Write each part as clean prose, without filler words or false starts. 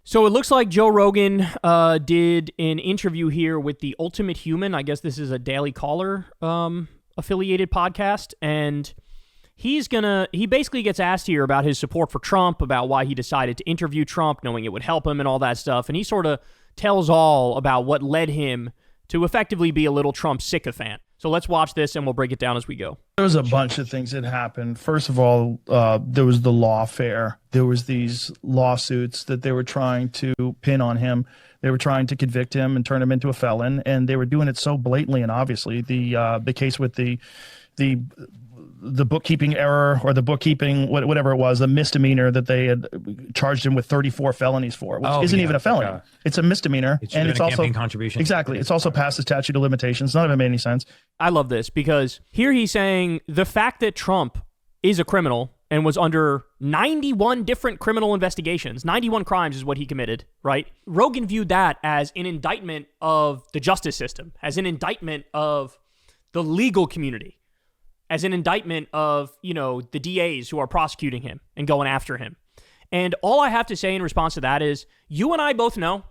So it looks like Joe Rogan did an interview here with the Ultimate Human. I guess this is a Daily Caller affiliated podcast. And he basically gets asked here about his support for Trump, about why he decided to interview Trump, knowing it would help him and all that stuff. And he sort of tells all about what led him to effectively be a little Trump sycophant. So let's watch this and we'll break it down as we go. There was a bunch of things that happened. First of all, there was the Lawfare. There was these lawsuits that they were trying to pin on him. They were trying to convict him and turn him into a felon, and they were doing it so blatantly and obviously. The case with the bookkeeping error, or the bookkeeping, whatever it was, the misdemeanor that they had charged him with 34 felonies for, which isn't even a felony. It's a misdemeanor. And it's also contribution. Exactly. It's also past the statute of limitations. None of it made any sense. I love this because here he's saying the fact that Trump is a criminal and was under 91 different criminal investigations, 91 crimes is what he committed, right? Rogan viewed that as an indictment of the justice system, as an indictment of the legal community, as an indictment of, the DAs who are prosecuting him and going after him. And all I have to say in response to that is, you and I both know,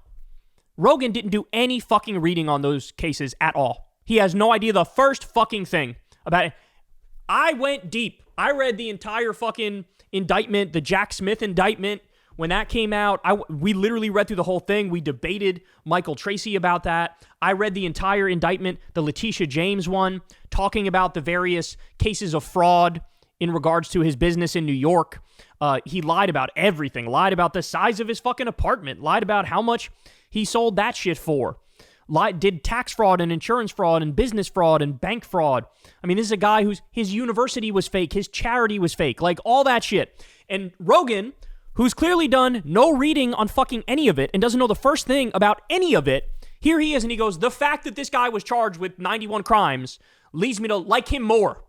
Rogan didn't do any fucking reading on those cases at all. He has no idea the first fucking thing about it. I went deep. I read the entire fucking indictment, the Jack Smith indictment. When that came out, we literally read through the whole thing. We debated Michael Tracy about that. I read the entire indictment, the Letitia James one, talking about the various cases of fraud in regards to his business in New York. He lied about everything, lied about the size of his fucking apartment, lied about how much he sold that shit for, did tax fraud and insurance fraud and business fraud and bank fraud. I mean, this is a guy his university was fake, his charity was fake, like all that shit. And Rogan, who's clearly done no reading on fucking any of it and doesn't know the first thing about any of it, here he is and he goes, the fact that this guy was charged with 91 crimes leads me to like him more.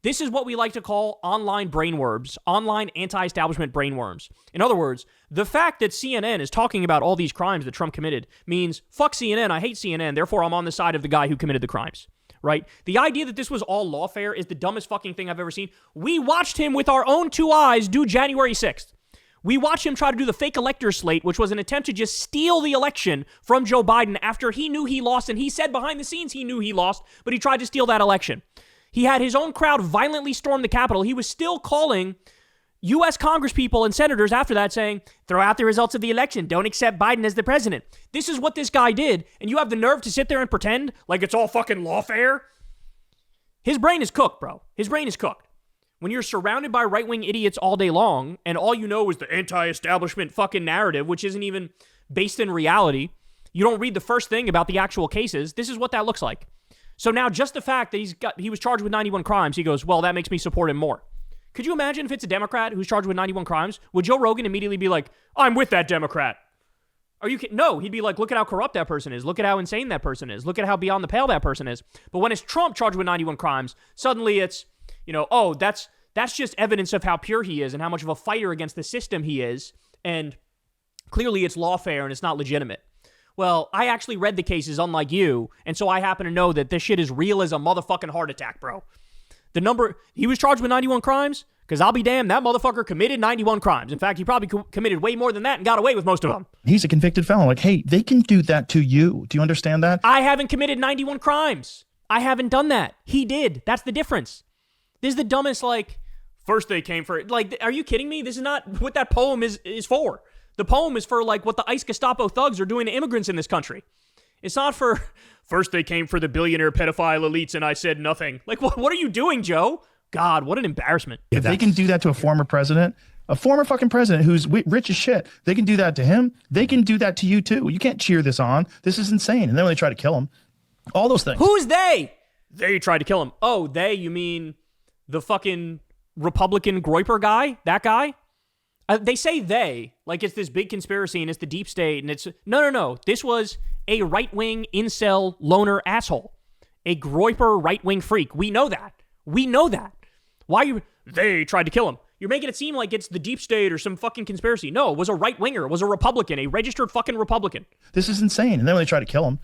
This is what we like to call online brainworms, online anti-establishment brainworms. In other words, the fact that CNN is talking about all these crimes that Trump committed means, fuck CNN, I hate CNN, therefore I'm on the side of the guy who committed the crimes, right? The idea that this was all lawfare is the dumbest fucking thing I've ever seen. We watched him with our own two eyes do January 6th. We watched him try to do the fake elector slate, which was an attempt to just steal the election from Joe Biden after he knew he lost, and he said behind the scenes he knew he lost, but he tried to steal that election. He had his own crowd violently storm the Capitol. He was still calling U.S. congresspeople and senators after that saying, throw out the results of the election. Don't accept Biden as the president. This is what this guy did, and you have the nerve to sit there and pretend like it's all fucking lawfare? His brain is cooked, bro. His brain is cooked. When you're surrounded by right-wing idiots all day long, and all you know is the anti-establishment fucking narrative, which isn't even based in reality, you don't read the first thing about the actual cases, this is what that looks like. So now just the fact that he was charged with 91 crimes, he goes, well, that makes me support him more. Could you imagine if it's a Democrat who's charged with 91 crimes? Would Joe Rogan immediately be like, I'm with that Democrat? Are you kidding? No, he'd be like, look at how corrupt that person is. Look at how insane that person is. Look at how beyond the pale that person is. But when it's Trump charged with 91 crimes, suddenly it's, that's just evidence of how pure he is and how much of a fighter against the system he is. And clearly it's lawfare and it's not legitimate. Well, I actually read the cases unlike you, and so I happen to know that this shit is real as a motherfucking heart attack, bro. He was charged with 91 crimes, because I'll be damned, that motherfucker committed 91 crimes. In fact, he probably committed way more than that and got away with most of them. He's a convicted felon. Like, hey, they can do that to you. Do you understand that? I haven't committed 91 crimes. I haven't done that. He did. That's the difference. This is the dumbest, first they came for it. Are you kidding me? This is not what that poem is for. The poem is for, what the ICE Gestapo thugs are doing to immigrants in this country. It's not for, first they came for the billionaire pedophile elites and I said nothing. What are you doing, Joe? God, what an embarrassment. If they can do that to a former president, a former fucking president who's rich as shit, they can do that to him. They can do that to you, too. You can't cheer this on. This is insane. And then when they try to kill him, all those things. Who's they? They tried to kill him. Oh, they, you mean the fucking Republican Groyper guy? That guy? They say they, like it's this big conspiracy and it's the deep state and it's... No. This was a right-wing incel loner asshole. A Groyper right-wing freak. We know that. Why they tried to kill him? You're making it seem like it's the deep state or some fucking conspiracy. No, it was a right-winger. It was a Republican, a registered fucking Republican. This is insane. And then when they try to kill him,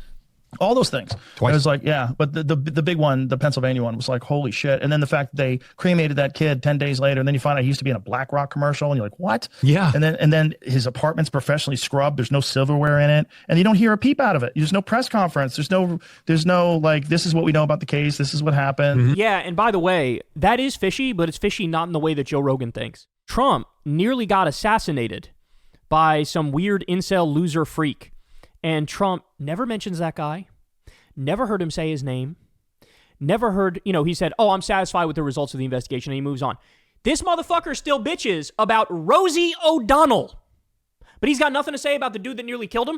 All those things. Twice. I was like, yeah, but the big one, the Pennsylvania one, was like, holy shit. And then the fact that they cremated that kid 10 days later, and then you find out he used to be in a BlackRock commercial, and you're like, what? Yeah. And then his apartment's professionally scrubbed. There's no silverware in it, and you don't hear a peep out of it. There's no press conference. There's no like, this is what we know about the case. This is what happened. Mm-hmm. Yeah, and by the way, that is fishy, but it's fishy not in the way that Joe Rogan thinks. Trump nearly got assassinated by some weird incel loser freak. And Trump never mentions that guy, never heard him say his name, never heard, he said, oh, I'm satisfied with the results of the investigation, and he moves on. This motherfucker still bitches about Rosie O'Donnell, but he's got nothing to say about the dude that nearly killed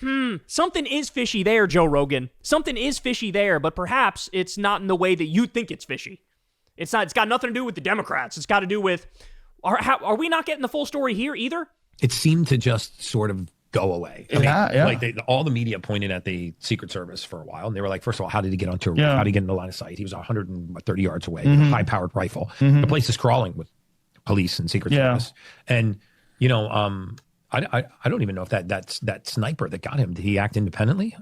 him? Something is fishy there, Joe Rogan. Something is fishy there, but perhaps it's not in the way that you think it's fishy. It's got nothing to do with the Democrats. It's got to do with, are we not getting the full story here either? It seemed to just sort of go away. Yeah. Like all the media pointed at the Secret Service for a while, and they were like, first of all, how did he get onto a roof? How did he get in the line of sight? He was 130 yards away, high-powered rifle. The place is crawling with police and Secret Service. And, I don't even know if that sniper that got him, did he act independently?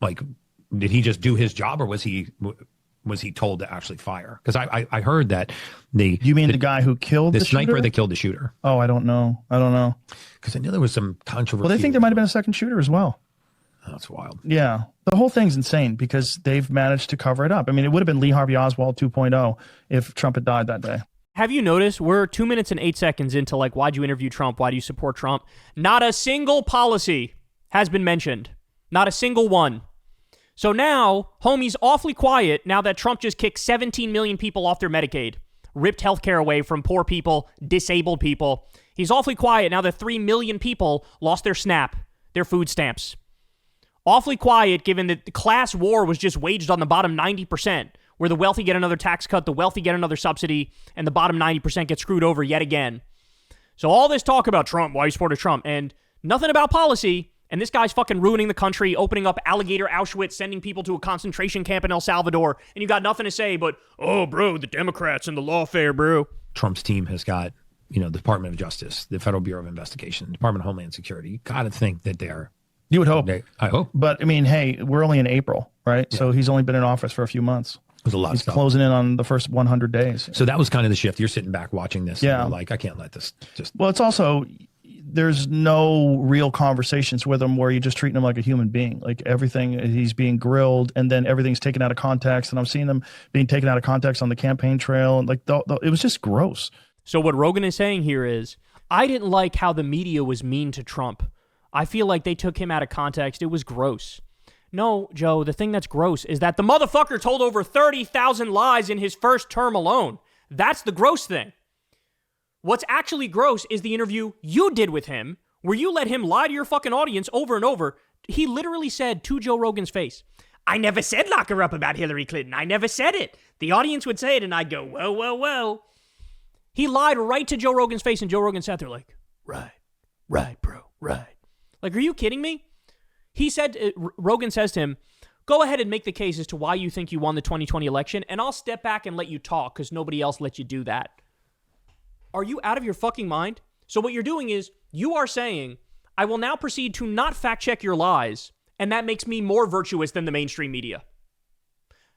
Did he just do his job, or was he told to actually fire? Because I heard that the guy who killed the sniper shooter? that killed the shooter? Oh, I don't know. Because I know there was some controversy. Well, they think there might have been a second shooter as well. Oh, that's wild. Yeah. The whole thing's insane because they've managed to cover it up. I mean, it would have been Lee Harvey Oswald 2.0 if Trump had died that day. Have you noticed we're 2 minutes and 8 seconds into like, why'd you interview Trump? Why do you support Trump? Not a single policy has been mentioned. Not a single one. So now, homie's awfully quiet now that Trump just kicked 17 million people off their Medicaid, ripped healthcare away from poor people, disabled people. He's awfully quiet now that 3 million people lost their SNAP, their food stamps. Awfully quiet given that the class war was just waged on the bottom 90%, where the wealthy get another tax cut, the wealthy get another subsidy, and the bottom 90% get screwed over yet again. So all this talk about Trump, why you supported Trump, and nothing about policy. And this guy's fucking ruining the country, opening up alligator Auschwitz, sending people to a concentration camp in El Salvador, and you got nothing to say but, oh, bro, the Democrats and the lawfare, bro. Trump's team has got, the Department of Justice, the Federal Bureau of Investigation, Department of Homeland Security. You got to think that they're... You would hope. I hope. But, I mean, hey, we're only in April, right? Yeah. So he's only been in office for a few months. There's a lot of stuff. He's closing in on the first 100 days. So that was kind of the shift. You're sitting back watching this. Yeah. And you're like, I can't let this just... Well, it's also... There's no real conversations with him where you're just treating him like a human being. Like everything, he's being grilled, and then everything's taken out of context. And I'm seeing them being taken out of context on the campaign trail. And like, it was just gross. So what Rogan is saying here is, I didn't like how the media was mean to Trump. I feel like they took him out of context. It was gross. No, Joe, the thing that's gross is that the motherfucker told over 30,000 lies in his first term alone. That's the gross thing. What's actually gross is the interview you did with him, where you let him lie to your fucking audience over and over. He literally said to Joe Rogan's face, I never said lock her up about Hillary Clinton. I never said it. The audience would say it, and I'd go, whoa, whoa, whoa. He lied right to Joe Rogan's face, and Joe Rogan sat there like, right, bro, right. Like, are you kidding me? He said, Rogan says to him, go ahead and make the case as to why you think you won the 2020 election, and I'll step back and let you talk because nobody else let you do that. Are you out of your fucking mind? So what you're doing is you are saying, I will now proceed to not fact check your lies, and that makes me more virtuous than the mainstream media.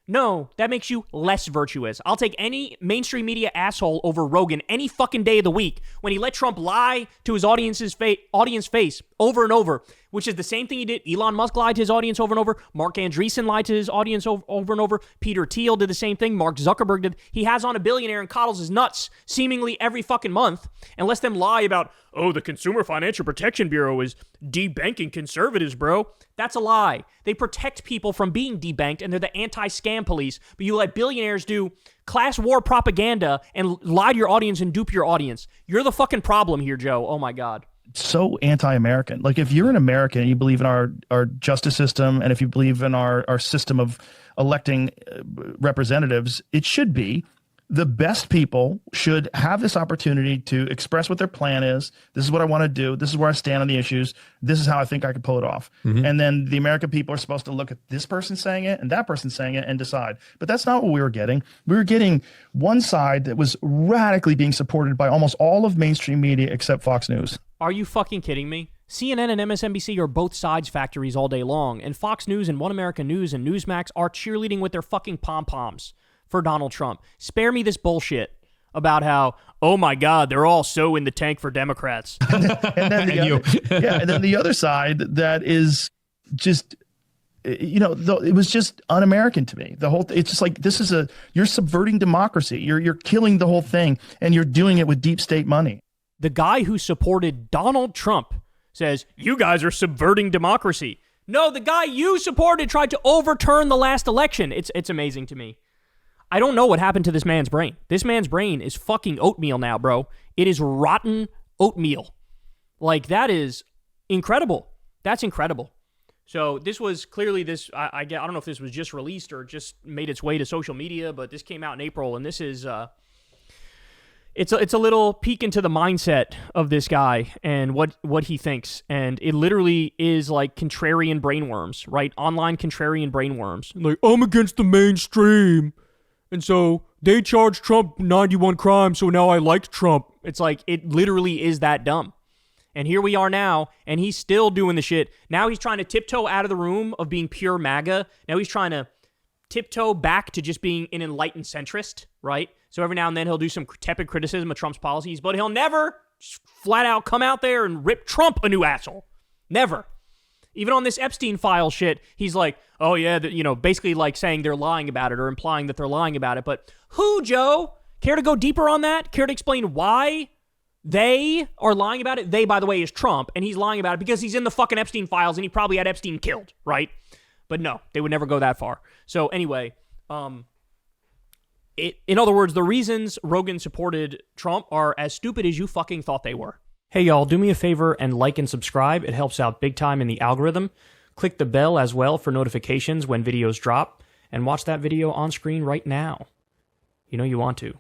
No, that makes you less virtuous. I'll take any mainstream media asshole over Rogan any fucking day of the week when he let Trump lie to his audience face over and over, which is the same thing he did. Elon Musk lied to his audience over and over. Mark Andreessen lied to his audience over and over. Peter Thiel did the same thing. Mark Zuckerberg did. He has on a billionaire and coddles his nuts seemingly every fucking month and lets them lie about, oh, the Consumer Financial Protection Bureau is debanking conservatives, bro. That's a lie. They protect people from being debanked, and they're the anti-scam police. But you let billionaires do class war propaganda and lie to your audience and dupe your audience. You're the fucking problem here, Joe. Oh, my God. So anti-American. Like, if you're an American and you believe in our justice system, and if you believe in our system of electing representatives, it should be the best people should have this opportunity to express what their plan is. This is what I want to do. This is where I stand on the issues. This is how I think I could pull it off. Mm-hmm. And then the American people are supposed to look at this person saying it and that person saying it and decide. But that's not what we were getting. We were getting one side that was radically being supported by almost all of mainstream media except Fox News. Are you fucking kidding me? CNN and MSNBC are both sides factories all day long, and Fox News and One American News and Newsmax are cheerleading with their fucking pom-poms for Donald Trump. Spare me this bullshit about how, oh my God, they're all so in the tank for Democrats. and then the other side that is just, it was just un-American to me. It's just like, you're subverting democracy. You're killing the whole thing, and you're doing it with deep state money. The guy who supported Donald Trump says, you guys are subverting democracy. No, the guy you supported tried to overturn the last election. It's amazing to me. I don't know what happened to this man's brain. This man's brain is fucking oatmeal now, bro. It is rotten oatmeal. Like, that is incredible. That's incredible. So this was clearly I don't know if this was just released or just made its way to social media, but this came out in April, and this is it's a little peek into the mindset of this guy and what he thinks. And it literally is like contrarian brainworms, right? Online contrarian brainworms. Like, I'm against the mainstream. And so they charged Trump 91 crimes, so now I like Trump. It's like, it literally is that dumb. And here we are now, and he's still doing the shit. Now he's trying to tiptoe out of the room of being pure MAGA. Now he's trying to tiptoe back to just being an enlightened centrist, right? So every now and then he'll do some tepid criticism of Trump's policies, but he'll never flat out come out there and rip Trump a new asshole. Never. Even on this Epstein file shit, he's like, oh yeah, basically like saying they're lying about it or implying that they're lying about it. But who, Joe? Care to go deeper on that? Care to explain why they are lying about it? They, by the way, is Trump, and he's lying about it because he's in the fucking Epstein files and he probably had Epstein killed, right? But no, they would never go that far. So anyway, in other words, the reasons Rogan supported Trump are as stupid as you fucking thought they were. Hey y'all, do me a favor and like and subscribe. It helps out big time in the algorithm. Click the bell as well for notifications when videos drop, and watch that video on screen right now. You know you want to.